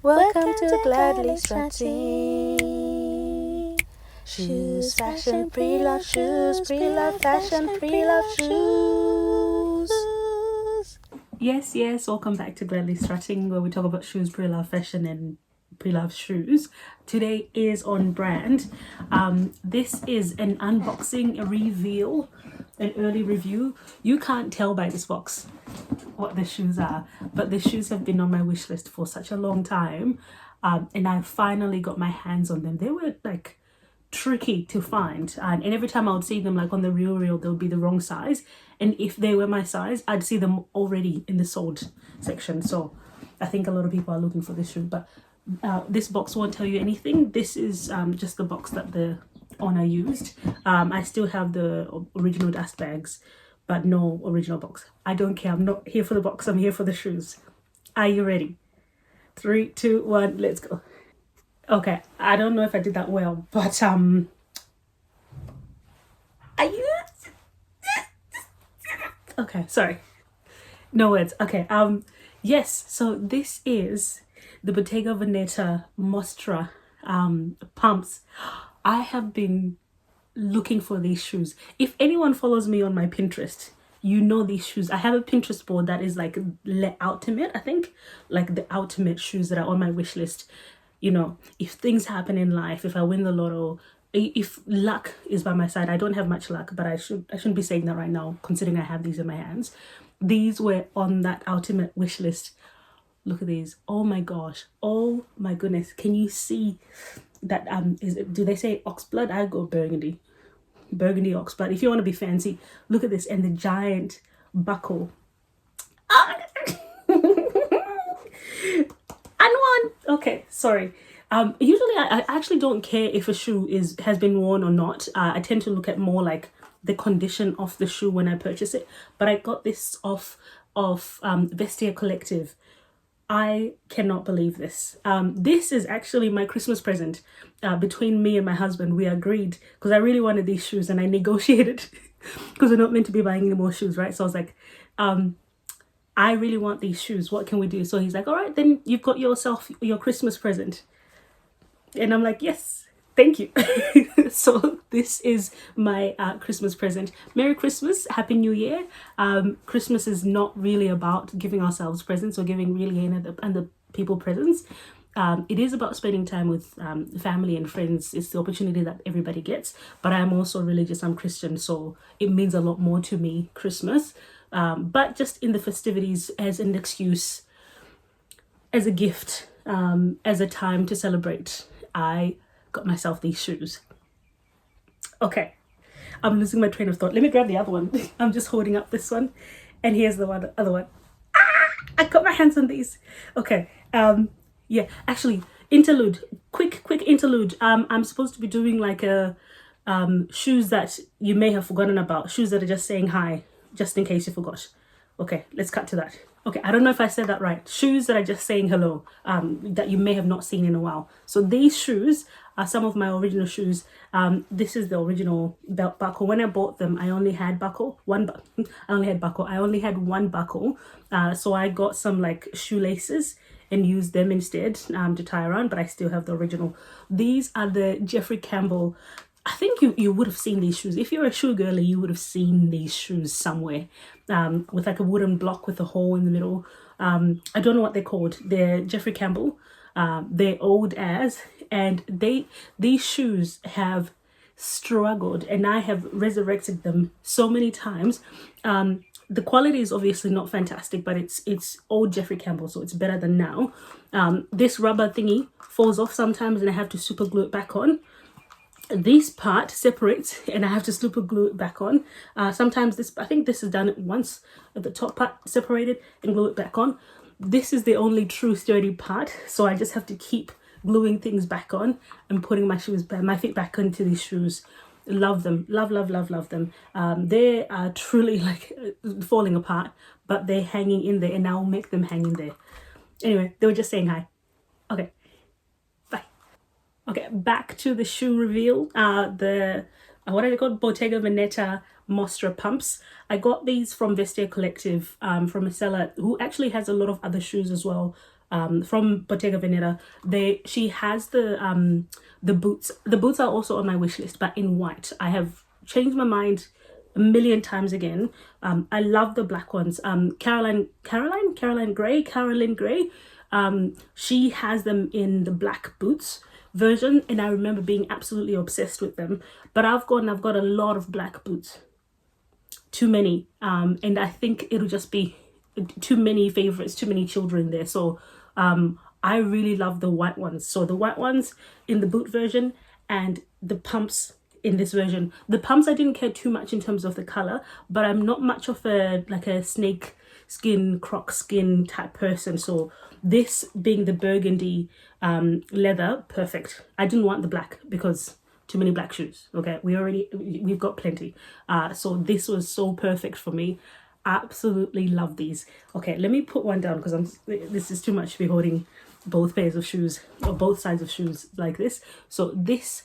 Welcome to Gladly Strutting. Shoes, fashion, pre-love shoes, pre-love fashion, pre-love shoes. Yes, welcome back to Gladly Strutting, where we talk about shoes, pre-love fashion and pre-love shoes. Today is on brand. This is an unboxing, a reveal, an early review. You can't tell by this box what the shoes are, but the shoes have been on my wish list for such a long time, and I finally got my hands on them. They were like tricky to find, and every time I would see them like on the real they would be the wrong size, and if they were my size I'd see them already in the sold section. So I think a lot of people are looking for this shoe, but this box won't tell you anything. This is just the box that the owner used. I still have the original dust bags, but no original box. I don't care, I'm not here for the box, I'm here for the shoes. Are you ready? 3, 2, 1, let's go. Okay, I don't know if I did that well, but are you okay? Sorry, no words. Okay, yes, so this is the Bottega Veneta Mostra pumps. I have been looking for these shoes. If anyone follows me on my Pinterest, you know these shoes. I have a Pinterest board that is like ultimate, I think, like the ultimate shoes that are on my wish list. You know, if things happen in life, if I win the lotto, if luck is by my side. I don't have much luck, but I shouldn't be saying that right now, considering I have these in my hands. These were on that ultimate wish list. Look at these. Oh my gosh, oh my goodness, can you see that? Do they say oxblood? I go burgundy oxblood. If you want to be fancy, look at this, and the giant buckle. Okay, sorry. Usually I actually don't care if a shoe has been worn or not. I tend to look at more like the condition of the shoe when I purchase it, but I got this off of Vestia Collective. I cannot believe this. This is actually my Christmas present. Between me and my husband, we agreed, because I really wanted these shoes and I negotiated because we're not meant to be buying any more shoes, right? So I was like, I really want these shoes, what can we do? So he's like, all right, then you've got yourself your Christmas present. And I'm like, yes, thank you. So this is my Christmas present. Merry Christmas, Happy New Year. Christmas is not really about giving ourselves presents or giving really other people presents. It is about spending time with family and friends. It's the opportunity that everybody gets. But I'm also religious, I'm Christian, so it means a lot more to me, Christmas. But just in the festivities, as an excuse, as a gift, as a time to celebrate, I got myself these shoes. Okay, I'm losing my train of thought. Let me grab the other one. I'm just holding up this one, and here's the other one. I got my hands on these. Okay, yeah, actually, interlude, quick interlude. I'm supposed to be doing like a shoes that you may have forgotten about, shoes that are just saying hi, just in case you forgot. Okay, let's cut to that. Okay, I don't know if I said that right. Shoes that are just saying hello, that you may have not seen in a while. So these shoes are some of my original shoes. This is the original belt buckle. When I bought them, I only had one buckle. So I got some like shoelaces and used them instead to tie around, but I still have the original. These are the Jeffrey Campbell. I think you would have seen these shoes. If you're a shoe girly, you would have seen these shoes somewhere, with like a wooden block with a hole in the middle. I don't know what they're called. They're Jeffrey Campbell. They're old as, and these shoes have struggled, and I have resurrected them so many times. The quality is obviously not fantastic, but it's old Jeffrey Campbell, so it's better than now. This rubber thingy falls off sometimes, and I have to super glue it back on. This part separates and I have to super glue it back on. Sometimes I think this is done once, at the top part separated, and glue it back on. This is the only true sturdy part, so I just have to keep gluing things back on and putting my feet back into these shoes. Love them, love them. They are truly like falling apart, but they're hanging in there, and I'll make them hang in there. Anyway, they were just saying hi. Okay, bye. Okay, back to the shoe reveal. What are they called? Bottega Veneta Mostra pumps. I got these from Vestia Collective, from a seller who actually has a lot of other shoes as well. from Bottega Veneta. She has the boots. The boots are also on my wish list, but in white. I have changed my mind a million times again. I love the black ones. Caroline Gray. She has them in the black boots version, and I remember being absolutely obsessed with them. But I've got a lot of black boots, too many, and I think it'll just be too many favorites, too many children there. So I really love the white ones. So the white ones in the boot version and the pumps in this version. The pumps I didn't care too much in terms of the color, but I'm not much of a snake skin, croc skin type person. So this being the burgundy leather, perfect. I didn't want the black because too many black shoes. Okay, we've got plenty. So this was so perfect for me. Absolutely love these. Okay, let me put one down because this is too much to be holding both pairs of shoes or both sides of shoes like this. So this,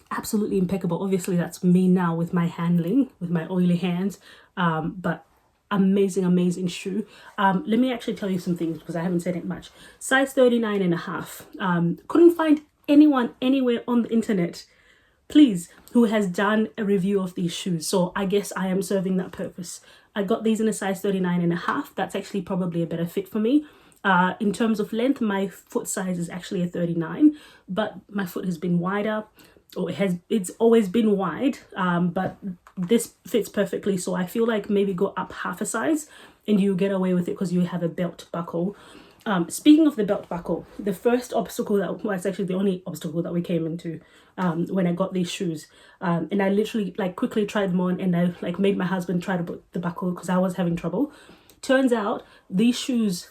absolutely impeccable. Obviously that's me now with my handling, with my oily hands, but amazing shoe. Let me actually tell you some things because I haven't said it much. Size 39.5. Couldn't find anyone anywhere on the internet, please, who has done a review of these shoes. So I guess I am serving that purpose. I got these in a size 39.5. That's actually probably a better fit for me. In terms of length, my foot size is actually a 39, but my foot has been wider, or it's always been wide, but this fits perfectly. So I feel like maybe go up half a size and you get away with it because you have a belt buckle. Speaking of the belt buckle, the first obstacle it's actually the only obstacle that we came into when I got these shoes, and I literally quickly tried them on, and I made my husband try to put the buckle because I was having trouble. Turns out these shoes,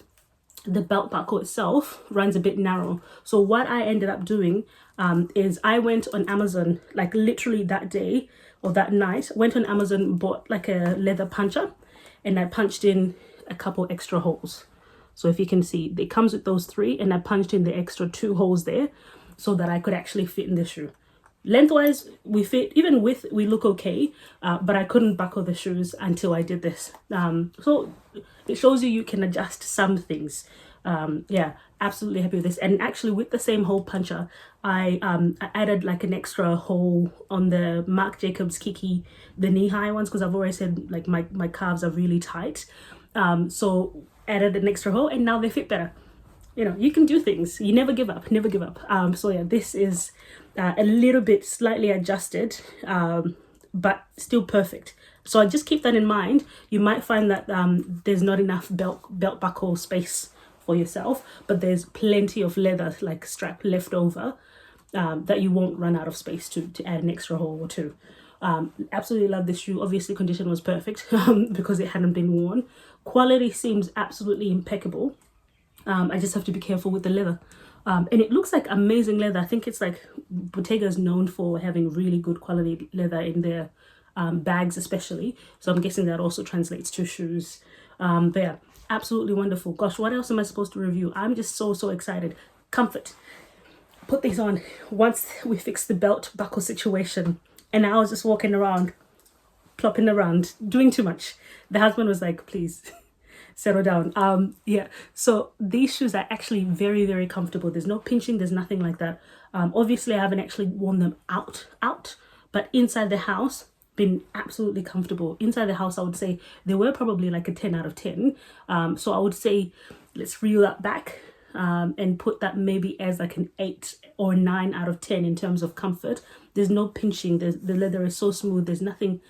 the belt buckle itself runs a bit narrow. So what I ended up doing is I went on Amazon, literally that day or that night, went on Amazon, bought a leather puncher, and I punched in a couple extra holes. So if you can see, it comes with those 3, and I punched in the extra 2 holes there so that I could actually fit in the shoe. Lengthwise, we fit, even with, we look okay, but I couldn't buckle the shoes until I did this. So it shows you can adjust some things. Yeah, absolutely happy with this. And actually with the same hole puncher, I added an extra hole on the Marc Jacobs Kiki, the knee-high ones, because I've always said my calves are really tight. So added an extra hole, and now they fit better. You know, you can do things. You never give up, never give up. So yeah, this is a little bit slightly adjusted, but still perfect. So I just keep that in mind. You might find that there's not enough belt buckle space for yourself, but there's plenty of leather strap left over that you won't run out of space to add an extra hole or 2. Absolutely love this shoe. Obviously condition was perfect because it hadn't been worn. Quality seems absolutely impeccable. I just have to be careful with the leather, and it looks like amazing leather. I think it's Bottega is known for having really good quality leather in their bags especially, so I'm guessing that also translates to shoes. But yeah, absolutely wonderful. Gosh, what else am I supposed to review? I'm just so excited. Comfort. Put these on once we fix the belt buckle situation, and I was just walking around, plopping around, doing too much. The husband was like, please settle down. Yeah, so these shoes are actually very comfortable. There's no pinching, there's nothing like that. Obviously I haven't actually worn them out, but inside the house, been absolutely comfortable. Inside the house, I would say they were probably a 10 out of 10. So I would say let's reel that back and put that maybe as an 8 or 9 out of 10 in terms of comfort. There's no pinching. The leather is so smooth. There's nothing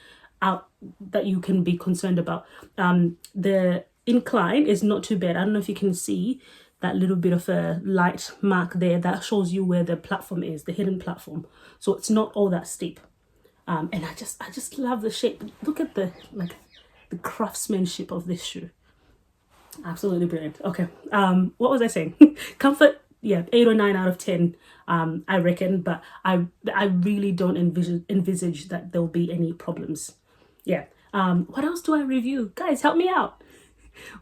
out that you can be concerned about. The incline is not too bad. I don't know if you can see that little bit of a light mark there. That shows you where the platform is, the hidden platform. So it's not all that steep. And I just love the shape. Look at the craftsmanship of this shoe. Absolutely brilliant. Okay, what was I saying? Comfort, yeah, 8 or 9 out of 10, I reckon, but I really don't envisage that there'll be any problems. Yeah. What else do I review? Guys, help me out.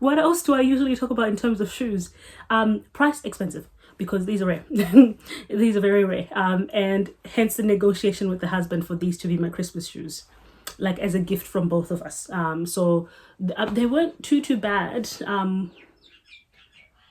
What else do I usually talk about in terms of shoes? Price, expensive, because these are rare. These are very rare, and hence the negotiation with the husband for these to be my Christmas shoes, as a gift from both of us. So they weren't too bad.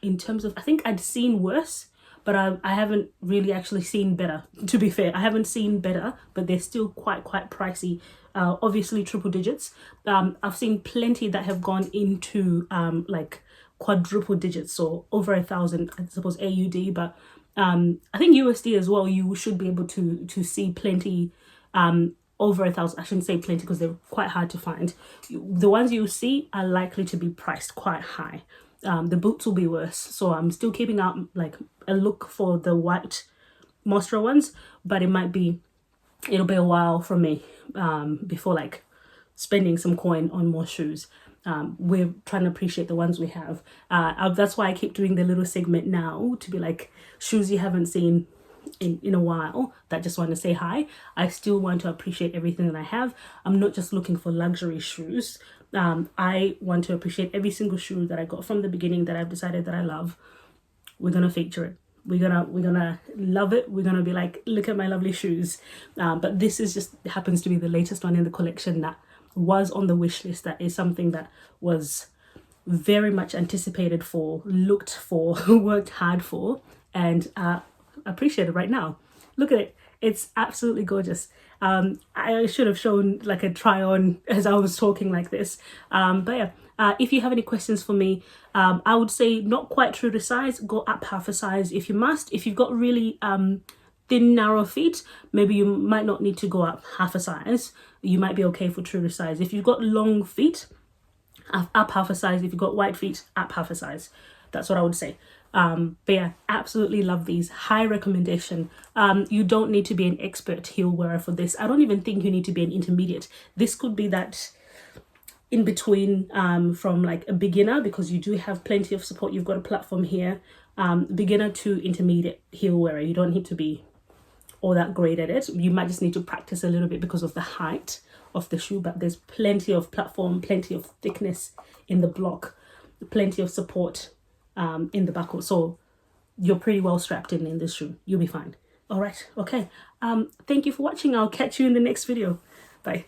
in terms of, I think I'd seen worse, but I haven't really actually seen better, to be fair. I haven't seen better, but they're still quite pricey. Obviously triple digits. I've seen plenty that have gone into like quadruple digits, so over 1,000, I suppose AUD, but I think USD as well. You should be able to see plenty over 1,000. I shouldn't say plenty because they're quite hard to find. The ones you see are likely to be priced quite high. The boots will be worse, so I'm still keeping out like a look for the white Mostra ones, but it'll be a while for me before like spending some coin on more shoes. We're trying to appreciate the ones we have. That's why I keep doing the little segment now to be like shoes you haven't seen in a while that just want to say hi. I still want to appreciate everything that I have. I'm not just looking for luxury shoes. I want to appreciate every single shoe that I got from the beginning that I've decided that I love. We're gonna feature it. We're gonna love it. We're gonna be like, look at my lovely shoes. But this is just happens to be the latest one in the collection that was on the wish list. That is something that was very much anticipated for, looked for, worked hard for, and appreciated right now. Look at it. It's absolutely gorgeous. I should have shown like a try on as I was talking like this. But yeah, if you have any questions for me, I would say not quite true to size, go up half a size if you must. If you've got really thin, narrow feet, maybe you might not need to go up half a size. You might be okay for true to size. If you've got long feet, up half a size. If you've got wide feet, up half a size. That's what I would say. But yeah, absolutely love these. High recommendation. You don't need to be an expert heel wearer for this. I don't even think you need to be an intermediate. This could be that in between from like a beginner, because you do have plenty of support. You've got a platform here. Beginner to intermediate heel wearer. You don't need to be all that great at it. You might just need to practice a little bit because of the height of the shoe, but there's plenty of platform, plenty of thickness in the block, plenty of support in the buckle, so you're pretty well strapped in this shoe. You'll be fine. All right, okay. Thank you for watching. I'll catch you in the next video. Bye.